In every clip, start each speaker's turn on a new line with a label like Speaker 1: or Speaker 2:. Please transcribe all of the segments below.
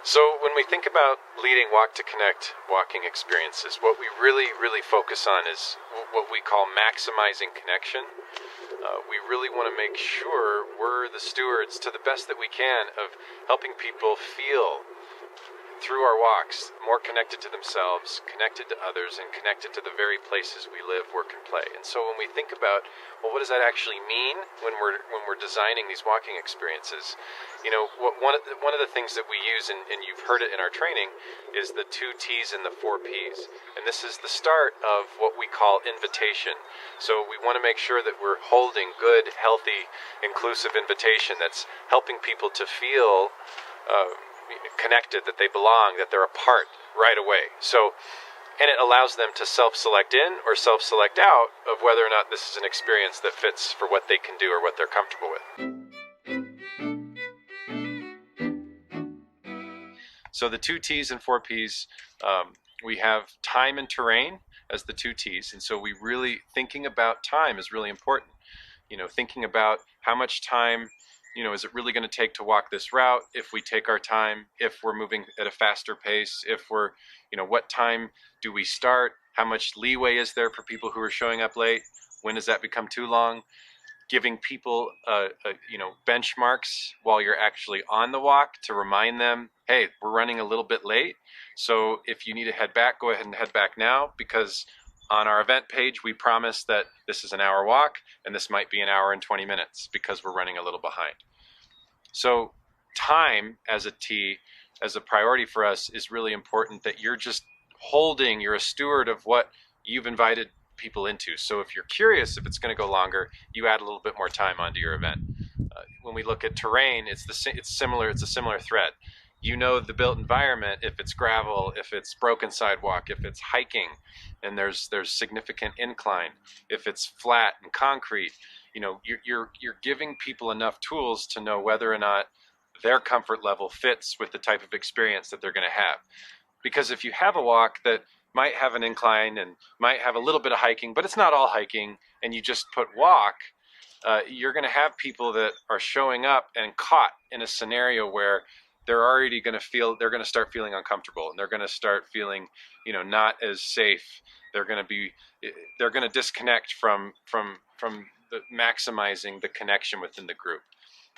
Speaker 1: So when we think about leading Walk to Connect walking experiences, what we really focus on is what we call maximizing connection. We really want to make sure we're the stewards to the best that we can of helping people feel through our walks more connected to themselves, connected to others, and connected to the very places we live, work, and play. And so when we think about, well, what does that actually mean when we're designing these walking experiences? You know, one of the things that we use, and you've heard it in our training, is the 2 T's and the 4 P's. And this is the start of what we call invitation. So we want to make sure that we're holding good, healthy, inclusive invitation that's helping people to feel connected, that they belong, that they're a part right away. So, and it allows them to self-select in or self-select out of whether or not this is an experience that fits for what they can do or what they're comfortable with. So the 2 T's and 4 P's, we have time and terrain as the 2 T's. And so we really, thinking about time is really important. You know, thinking about how much time, you know, is it really going to take to walk this route if we take our time, if we're moving at a faster pace, if we're, you know, what time do we start? How much leeway is there for people who are showing up late? When does that become too long? Giving people, you know, benchmarks while you're actually on the walk to remind them, hey, we're running a little bit late. So if you need to head back, go ahead and head back now, because on our event page, we promise that this is an hour walk and this might be an hour and 20 minutes because we're running a little behind. So time as a T, as a priority for us, is really important, that you're just holding, you're a steward of what you've invited people into. So if you're curious if it's going to go longer, you add a little bit more time onto your event. When we look at terrain, it's a similar thread. You know the built environment, if it's gravel, if it's broken sidewalk, if it's hiking and there's significant incline, if it's flat and concrete, you know, you're giving people enough tools to know whether or not their comfort level fits with the type of experience that they're going to have. Because if you have a walk that might have an incline and might have a little bit of hiking, but it's not all hiking, and you just put walk, you're going to have people that are showing up and caught in a scenario where they're already going to feel, they're going to start feeling uncomfortable, and they're going to start feeling, you know, not as safe. They're going to disconnect from the maximizing the connection within the group.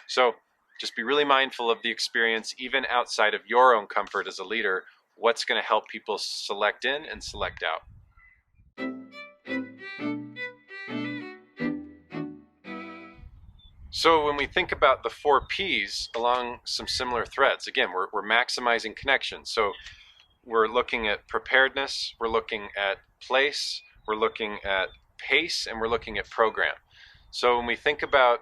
Speaker 1: So just be really mindful of the experience, even outside of your own comfort as a leader, what's going to help people select in and select out. So when we think about the 4 P's along some similar threads, again, we're maximizing connection. So we're looking at preparedness, we're looking at place, we're looking at pace, and we're looking at program. So when we think about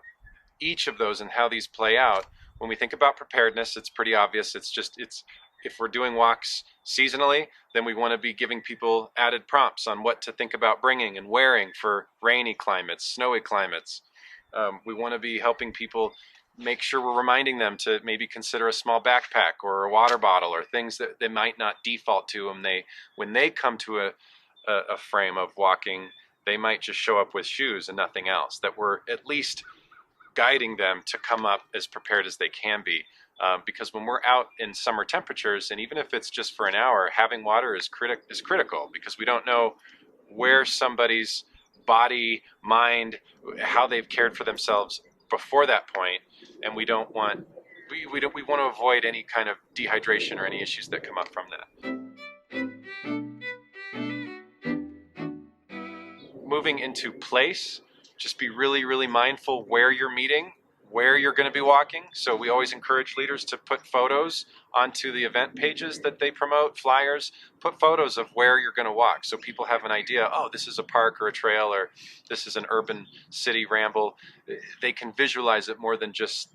Speaker 1: each of those and how these play out, when we think about preparedness, it's pretty obvious. If we're doing walks seasonally, then we want to be giving people added prompts on what to think about bringing and wearing for rainy climates, snowy climates. We want to be helping people make sure we're reminding them to maybe consider a small backpack or a water bottle, or things that they might not default to when they come to a frame of walking. They might just show up with shoes and nothing else, that we're at least guiding them to come up as prepared as they can be. Because when we're out in summer temperatures, and even if it's just for an hour, having water is critical, because we don't know where somebody's body, mind, how they've cared for themselves before that point, and we want to avoid any kind of dehydration or any issues that come up from that. Moving into place, just be really mindful where you're meeting, where you're going to be walking. So we always encourage leaders to put photos onto the event pages that they promote, flyers. Put photos of where you're going to walk, so people have an idea, oh, this is a park or a trail, or this is an urban city ramble. They can visualize it more than just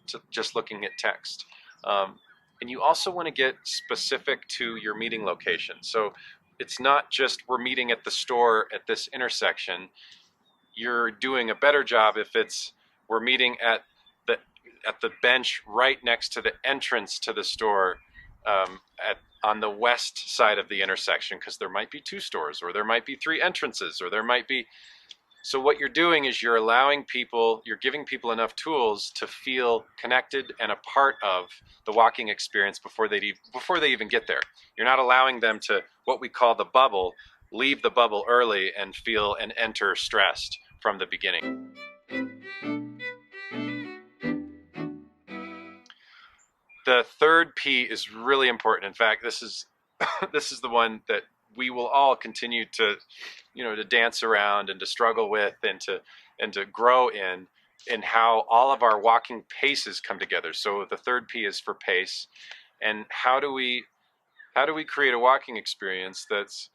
Speaker 1: looking at text. And you also want to get specific to your meeting location. So it's not just we're meeting at the store at this intersection. You're doing a better job if we're meeting at the bench right next to the entrance to the store, on the west side of the intersection, because there might be 2 stores, or there might be 3 entrances, or there might be So what you're doing is you're allowing people, you're giving people enough tools to feel connected and a part of the walking experience before they even get there. You're not allowing them to, what we call the bubble, leave the bubble early and feel and enter stressed from the beginning. The third P is really important. In fact, this is this is the one that we will all continue to, to dance around and to struggle with and to grow in how all of our walking paces come together. So the third P is for pace, and how do we create a walking experience that's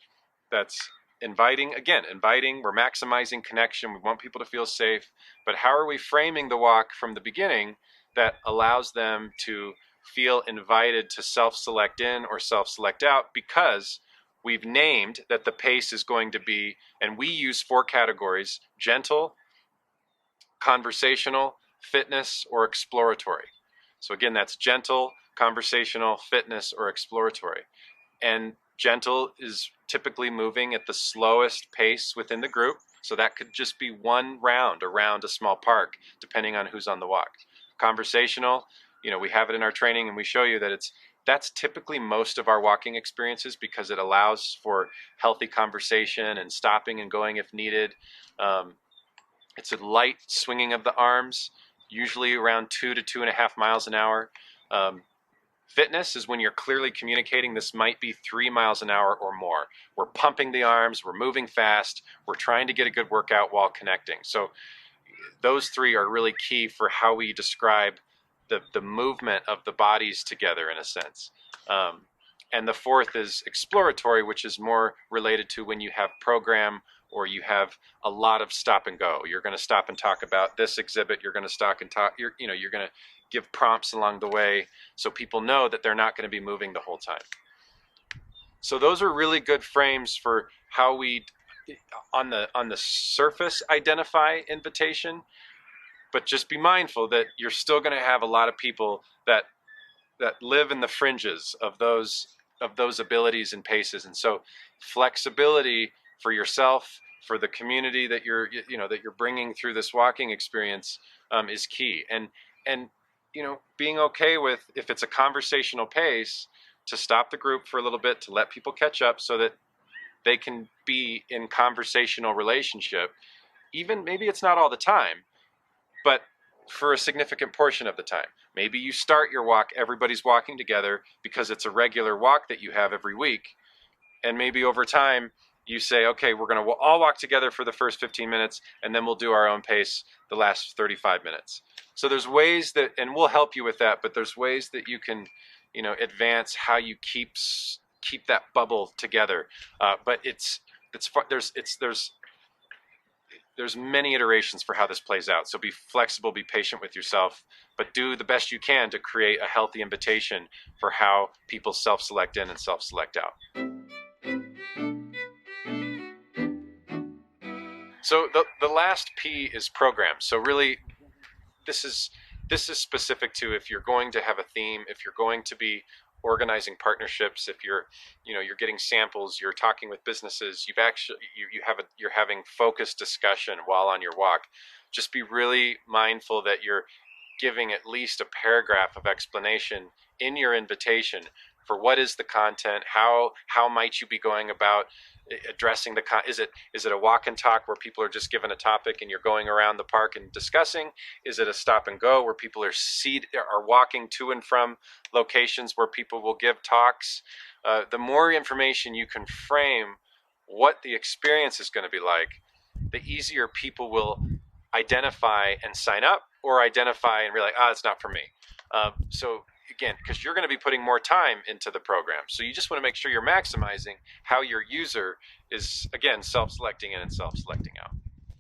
Speaker 1: inviting, again, inviting, we're maximizing connection, we want people to feel safe, but how are we framing the walk from the beginning that allows them to feel invited to self-select in or self-select out, because we've named that the pace is going to be, and we use 4 categories: gentle, conversational, fitness, or exploratory. So again, that's gentle, conversational, fitness, or exploratory. And gentle is typically moving at the slowest pace within the group. So that could just be one round around a small park, depending on who's on the walk. Conversational, we have it in our training and we show you that that's typically most of our walking experiences, because it allows for healthy conversation and stopping and going if needed. It's a light swinging of the arms, usually around 2 to 2.5 miles an hour. Fitness is when you're clearly communicating this might be 3 miles an hour or more. We're pumping the arms, we're moving fast, we're trying to get a good workout while connecting. So those 3 are really key for how we describe the movement of the bodies together, in a sense. And the fourth is exploratory, which is more related to when you have program or you have a lot of stop and go. You're going to stop and talk about this exhibit. You're going to stop and talk. You're going to give prompts along the way so people know that they're not going to be moving the whole time. So those are really good frames for how we, on the surface, identify invitation. But just be mindful that you're still going to have a lot of people that live in the fringes of those abilities and paces. And so flexibility for yourself, for the community that you're bringing through this walking experience, is key. And being okay with, if it's a conversational pace, to stop the group for a little bit, to let people catch up so that they can be in conversational relationship. Even maybe it's not all the time, but for a significant portion of the time. Maybe you start your walk, everybody's walking together because it's a regular walk that you have every week. And maybe over time you say, okay, we're going to all walk together for the first 15 minutes, and then we'll do our own pace the last 35 minutes. So there's ways that, and we'll help you with that, but there's ways that you can, advance how you keep that bubble together. But there's many iterations for how this plays out. So be flexible, be patient with yourself, but do the best you can to create a healthy invitation for how people self-select in and self-select out. So the last P is program. So really, this is specific to if you're going to have a theme, if you're going to be organizing partnerships, if you're getting samples, you're talking with businesses, you're having focused discussion while on your walk. Just be really mindful that you're giving at least a paragraph of explanation in your invitation for what is the content, how might you be going about addressing is it a walk and talk where people are just given a topic and you're going around the park and discussing? Is it a stop and go where people are walking to and from locations where people will give talks? The more information you can frame what the experience is going to be like, the easier people will identify and sign up, or identify and be like, it's not for me. So again, because you're going to be putting more time into the program. So you just want to make sure you're maximizing how your user is, again, self-selecting in and self-selecting out.